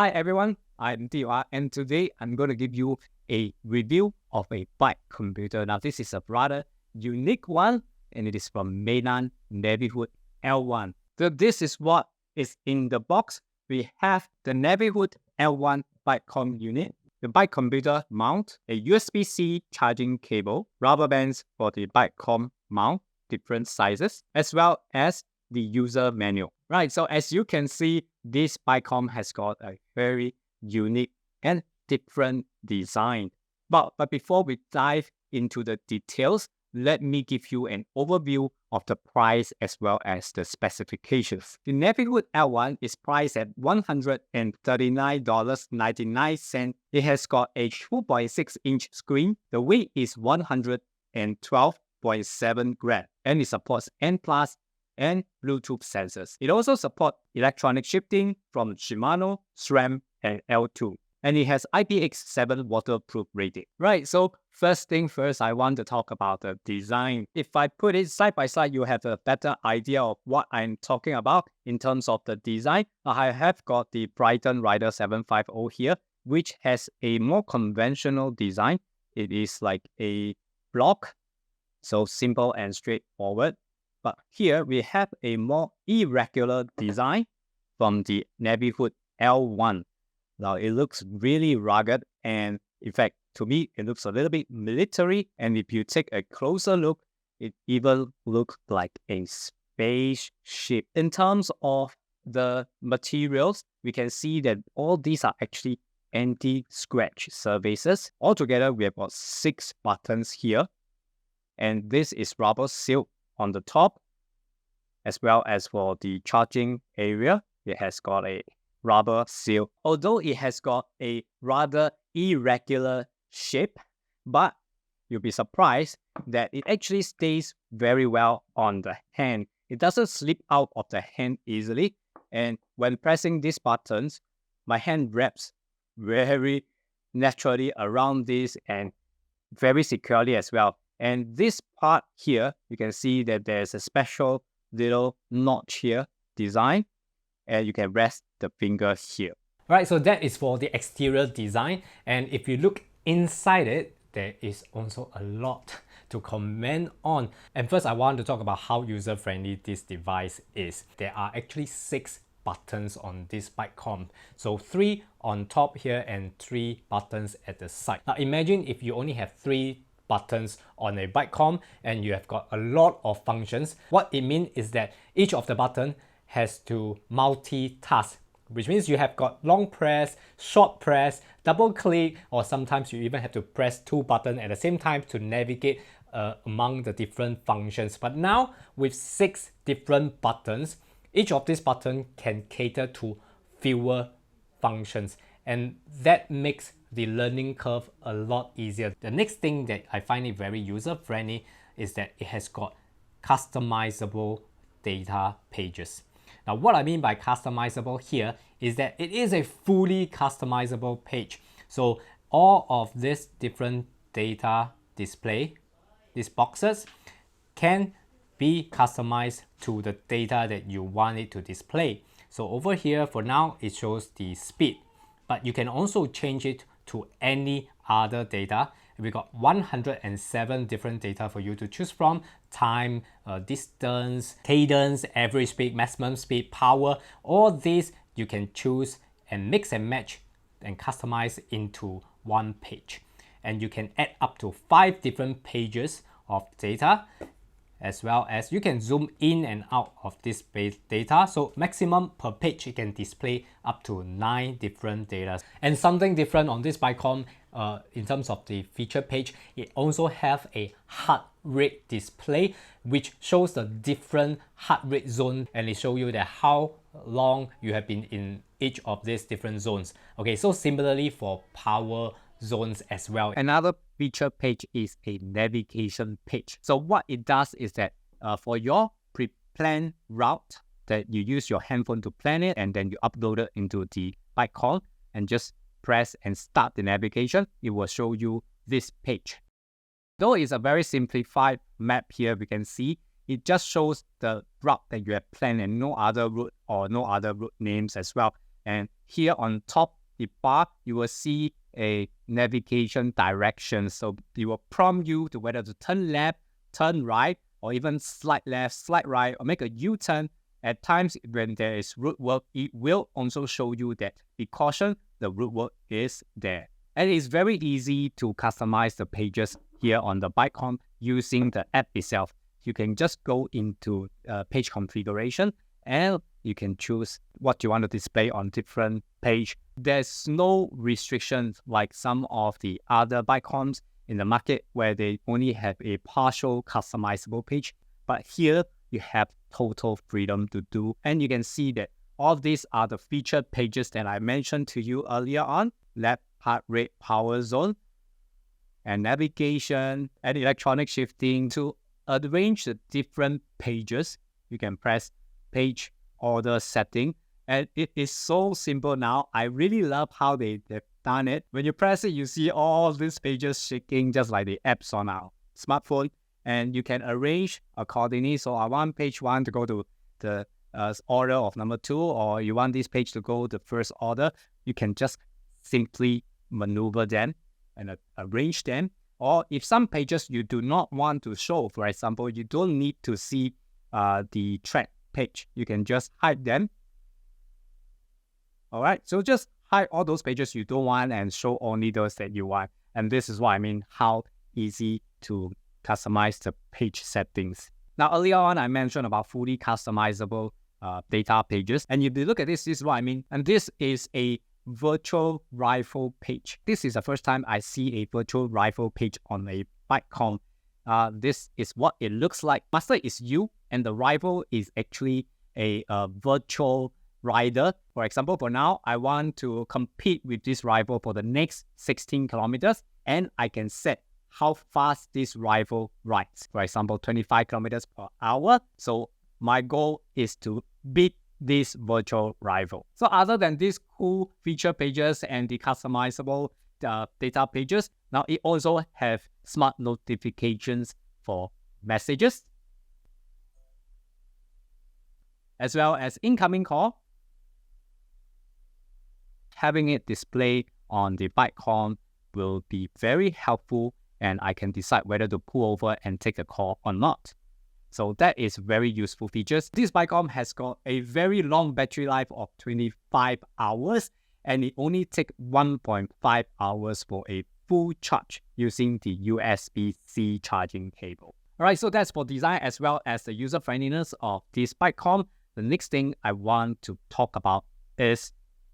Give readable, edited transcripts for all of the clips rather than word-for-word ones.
Hi everyone, I'm DR and today I'm going to give you a review of a bike computer. Now this is a rather unique one and it is from Meilan Navihood L1. So this is what is in the box. We have the Navihood L1 bike com unit, the bike computer mount, a USB-C charging cable, rubber bands for the bike com mount, different sizes, as well as the user manual. Right, so as you can see, this Bicom has got a very unique and different design. But before we dive into the details, let me give you an overview of the price as well as the specifications. The Navihood L1 is priced at $139.99. It has got a 2.6-inch screen. The weight is 112.7 grams and it supports N+ and Bluetooth sensors. It also supports electronic shifting from Shimano, SRAM, and L2. And it has IPX7 waterproof rating. Right, so first thing first, I want to talk about the design. If I put it side by side, you have a better idea of what I'm talking about in terms of the design. I have got the Brighton Rider 750 here, which has a more conventional design. It is like a block, so simple and straightforward. But here we have a more irregular design from the Navihood L1. Now it looks really rugged and in fact, to me, it looks a little bit military. And if you take a closer look, it even looks like a spaceship. In terms of the materials, we can see that all these are actually anti-scratch surfaces. Altogether, we have got 6 buttons here. And this is rubber sealed on the top, as well as for the charging area, it has got a rubber seal. Although it has got a rather irregular shape, but you'll be surprised that it actually stays very well on the hand. It doesn't slip out of the hand easily, and when pressing these buttons, my hand wraps very naturally around this and very securely as well. And this part here, you can see that there's a special little notch here design, and you can rest the finger here. Right, so that is for the exterior design. And if you look inside it, there is also a lot to comment on. And first, I want to talk about how user-friendly this device is. There are actually 6 buttons on this Bicom. So 3 on top here and 3 buttons at the side. Now imagine if you only have 3 buttons on a Bicom and you have got a lot of functions. What it means is that each of the button has to multitask, which means you have got long press, short press, double click, or sometimes you even have to press 2 buttons at the same time to navigate among the different functions. But now with 6 different buttons, each of these buttons can cater to fewer functions, and that makes the learning curve a lot easier. The next thing that I find it very user-friendly is that it has got customizable data pages. Now what I mean by customizable here is that it is a fully customizable page. So all of these different data display, these boxes, can be customized to the data that you want it to display. So over here for now it shows the speed, but you can also change it to any other data. We got 107 different data for you to choose from: time, distance, cadence, average speed, maximum speed, power. All these you can choose and mix and match and customize into one page. And you can add up to 5 different pages of data, as well as you can zoom in and out of this data. So maximum per page, you can display up to 9 different data. And something different on this Bicom in terms of the feature page, it also have a heart rate display, which shows the different heart rate zone, and it shows you that how long you have been in each of these different zones. Okay, so similarly for power zones as well. Another feature page is a navigation page. So what it does is that for your pre-planned route, that you use your handphone to plan it and then you upload it into the Bicom and just press and start the navigation, it will show you this page. Though it's a very simplified map here, we can see it just shows the route that you have planned and no other route or no other route names as well. And here on top the bar, you will see a navigation direction. So it will prompt you to whether to turn left, turn right, or even slide left, slide right, or make a U-turn. At times, when there is route work, it will also show you that be caution, the route work is there. And it's very easy to customize the pages here on the BikeCom using the app itself. You can just go into page configuration and you can choose what you want to display on different page. There's no restrictions like some of the other BikeComs in the market where they only have a partial customizable page. But here you have total freedom to do. And you can see that all these are the featured pages that I mentioned to you earlier on. Left heart rate power zone and navigation and electronic shifting. To arrange the different pages, you can press page order setting, and it is so simple now. I really love how they've done it. When you press it, you see all these pages shaking just like the apps on our smartphone, and you can arrange accordingly. So I want page 1 to go to the order of number 2, or you want this page to go the first order, you can just simply maneuver them and arrange them. Or if some pages you do not want to show, for example, you don't need to see the track page, you can just hide them. All right, so just hide all those pages you don't want and show only those that you want. And this is what I mean, how easy to customize the page settings. Now, earlier on, I mentioned about fully customizable data pages. And if you look at this, this is what I mean. And this is a virtual rival page. This is the first time I see a virtual rival page on a BikeCom. This is what it looks like. Master is you, and the rival is actually a virtual rider. For example, for now, I want to compete with this rival for the next 16 kilometers, and I can set how fast this rival rides. For example, 25 kilometers per hour. So my goal is to beat this virtual rival. So other than these cool feature pages and the customizable data pages, now it also have smart notifications for messages, as well as incoming call. Having it display on the BikeCom will be very helpful, and I can decide whether to pull over and take a call or not. So that is very useful features. This BikeCom has got a very long battery life of 25 hours, and it only takes 1.5 hours for a full charge using the USB-C charging cable. All right, so that's for design as well as the user friendliness of this BikeCom. The next thing I want to talk about is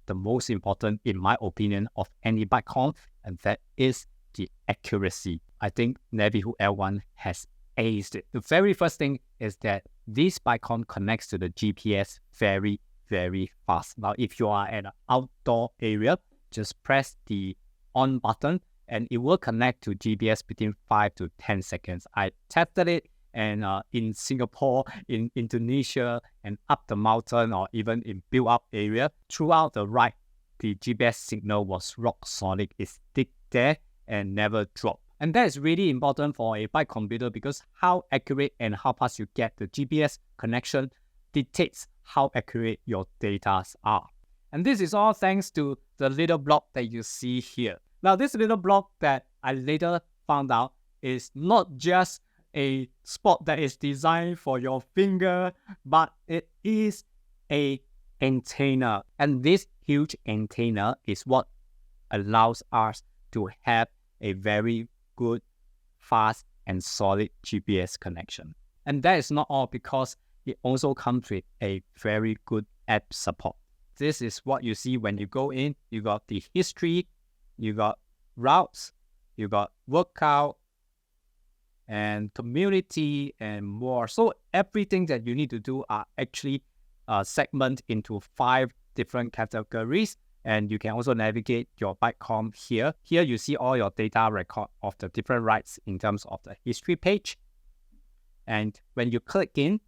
the most important, in my opinion, of any BikeCom, and that is the accuracy. I think Navihood L1 has aced it. The very first thing is that this BikeCom connects to the GPS very, very fast. Now, if you are at an outdoor area, just press the on button and it will connect to GPS within 5 to 10 seconds. I tested it, and in Singapore, in Indonesia, and up the mountain, or even in built-up area, throughout the ride, the GPS signal was rock solid. It stick there and never drop. And that is really important for a bike computer, because how accurate and how fast you get the GPS connection dictates how accurate your data are. And this is all thanks to the little block that you see here. Now, this little block that I later found out is not just a spot that is designed for your finger, but it is an antenna. And this huge antenna is what allows us to have a very good, fast, and solid GPS connection. And that is not all, because it also comes with a very good app support. This is what you see when you go in. You got the history, you got routes, you got workout, and community, and more. So everything that you need to do are actually segmented into 5 different categories. And you can also navigate your BikeCom here. Here you see all your data record of the different rides in terms of the history page. And when you click in,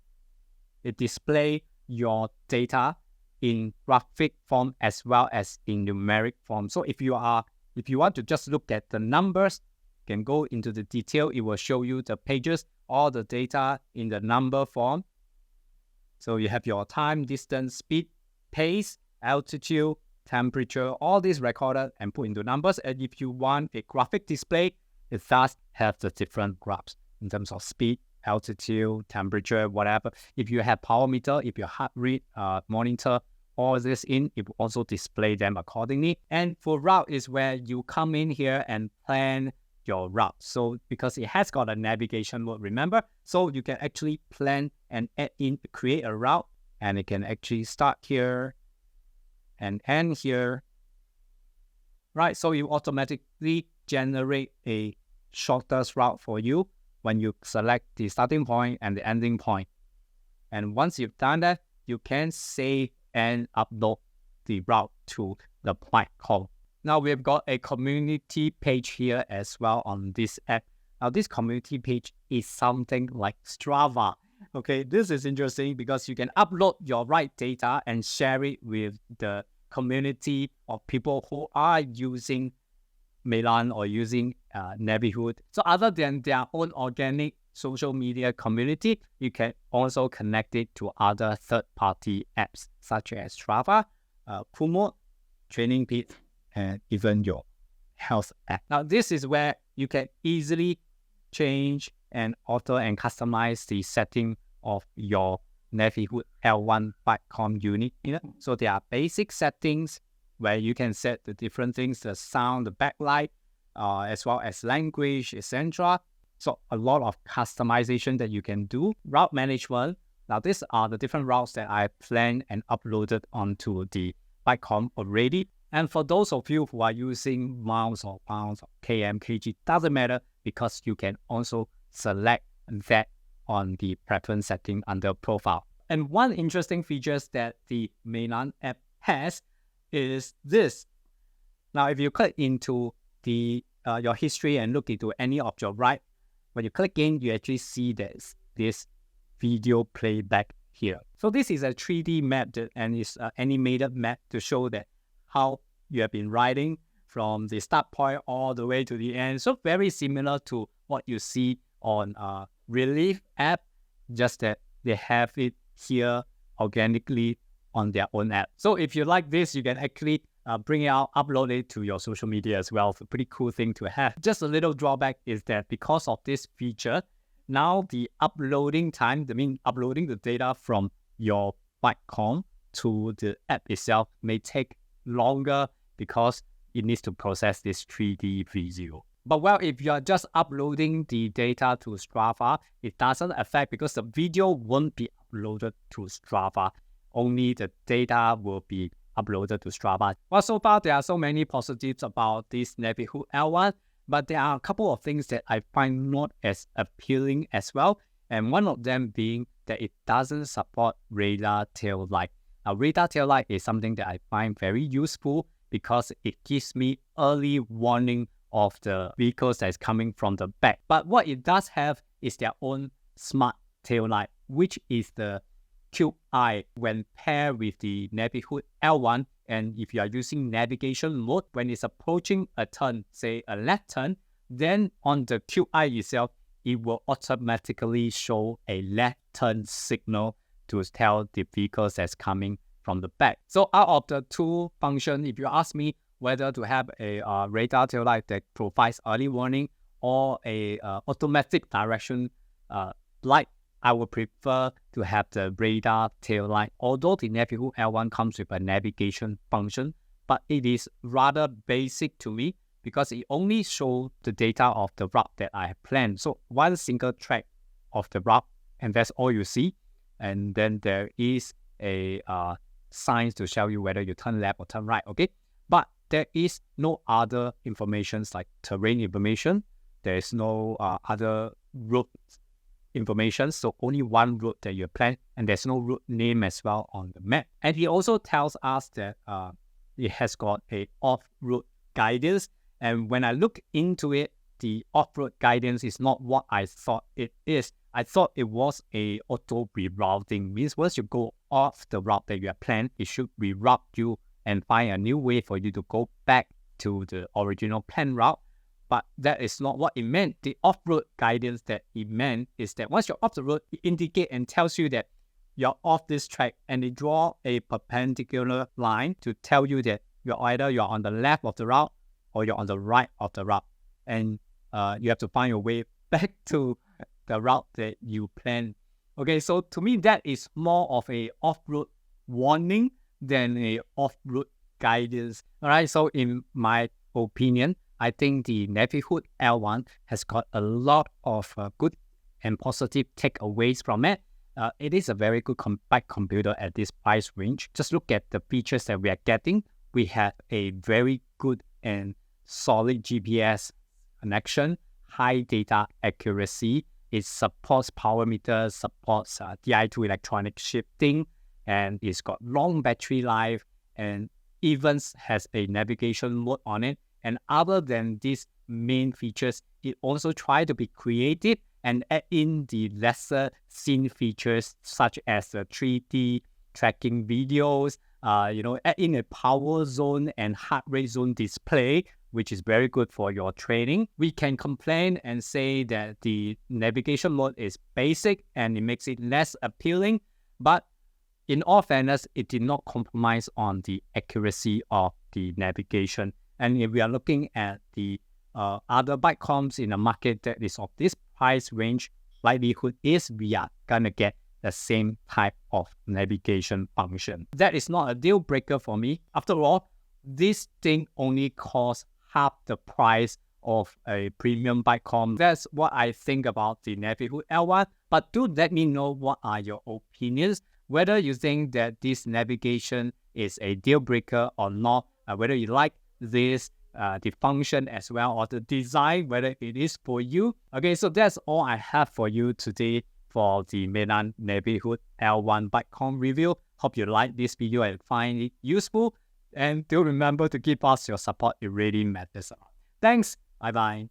it displays your data in graphic form as well as in numeric form. So if you want to just look at the numbers, you can go into the detail. It will show you the pages, all the data in the number form. So you have your time, distance, speed, pace, altitude, temperature, all these recorded and put into numbers. And if you want a graphic display, it does have the different graphs in terms of speed, altitude, temperature, whatever. If you have power meter, if your heart rate monitor, all this in, it will also display them accordingly. And for route is where you come in here and plan your route. So because it has got a navigation mode, remember? So you can actually plan and add in, create a route, and it can actually start here and end here, right? So you automatically generate a shortest route for you when you select the starting point and the ending point. And once you've done that, you can save and upload the route to the platform. Now we've got a community page here as well on this app. Now this community page is something like Strava. Okay, this is interesting because you can upload your ride data and share it with the community of people who are using Meilan or using Navihood. So other than their own organic social media community, you can also connect it to other third-party apps such as Strava, Kumo, Training Peak, and even your health app. Now this is where you can easily change and alter and customize the setting of your Navihood L1 bike.com unit. So there are basic settings where you can set the different things, the sound, the backlight, as well as language, etc. So a lot of customization that you can do. Route management. Now these are the different routes that I planned and uploaded onto the bike.com already. And for those of you who are using miles or pounds or km, kg, doesn't matter because you can also select that on the preference setting under profile. And one interesting feature that the Meilan app has is this. Now, if you click into the your history and look into any of your ride, when you click in, you actually see there's this video playback here. So this is a 3D map and it's an animated map to show that how you have been riding from the start point all the way to the end. So very similar to what you see on Relief app, just that they have it here organically on their own app. So if you like this, you can actually bring it out, upload it to your social media as well. It's a pretty cool thing to have. Just a little drawback is that because of this feature, now the uploading time, uploading the data from your bike.com to the app itself may take longer because it needs to process this 3D video. But well, if you're just uploading the data to Strava, it doesn't affect because the video won't be uploaded to Strava. Only the data will be uploaded to Strava. Well, so far there are so many positives about this Navihood L1, but there are a couple of things that I find not as appealing as well. And one of them being that it doesn't support radar tail light. Now, radar tail light is something that I find very useful because it gives me early warning of the vehicles that is coming from the back. But what it does have is their own smart tail light, which is the Cube Eye when paired with the Navihood L1. And if you are using navigation mode, when it's approaching a turn, say a left turn, then on the Cube Eye itself, it will automatically show a left turn signal to tell the vehicles that's coming from the back. So out of the two functions, if you ask me whether to have a radar tail light that provides early warning or a automatic direction light, I would prefer to have the radar tail light. Although the Navihood L1 comes with a navigation function, but it is rather basic to me because it only shows the data of the route that I have planned. So one single track of the route, and that's all you see. And then there is a signs to show you whether you turn left or turn right, okay? But there is no other information like terrain information. There is no other route information, so only one route that you plan, and there's no route name as well on the map. And he also tells us that it has got a off-road guidance, and when I look into it, the off-road guidance is not what I thought it is. I thought it was a auto rerouting, means once you go off the route that you have planned, it should reroute you and find a new way for you to go back to the original plan route. But that is not what it meant. The off-road guidance that it meant is that once you're off the road, it indicates and tells you that you're off this track, and they draw a perpendicular line to tell you that you're on the left of the route or you're on the right of the route, and you have to find your way back to the route that you planned. Okay, so to me, that is more of a off-road warning than a off-road guidance. All right, so in my opinion, I think the Navihood L1 has got a lot of good and positive takeaways from it. It is a very good bike computer at this price range. Just look at the features that we are getting. We have a very good and solid GPS connection, high data accuracy. It supports power meters, supports Di2 electronic shifting, and it's got long battery life, and even has a navigation mode on it. And other than these main features, it also tries to be creative and add in the lesser seen features such as the 3D tracking videos, add in a power zone and heart rate zone display, which is very good for your training. We can complain and say that the navigation mode is basic and it makes it less appealing, but in all fairness, it did not compromise on the accuracy of the navigation. And if we are looking at the other bike comps in the market that is of this price range, likelihood is we are gonna get the same type of navigation function. That is not a deal breaker for me. After all, this thing only costs half the price of a premium bike comp. That's what I think about the Navihood L1. But do let me know what are your opinions, whether you think that this navigation is a deal breaker or not, whether you like this, the function as well, or the design, whether it is for you. Okay, so that's all I have for you today for the Meilan Navihood L1 bike comp review. Hope you like this video and find it useful. And do remember to give us your support. It really matters a lot. Thanks. Bye-bye.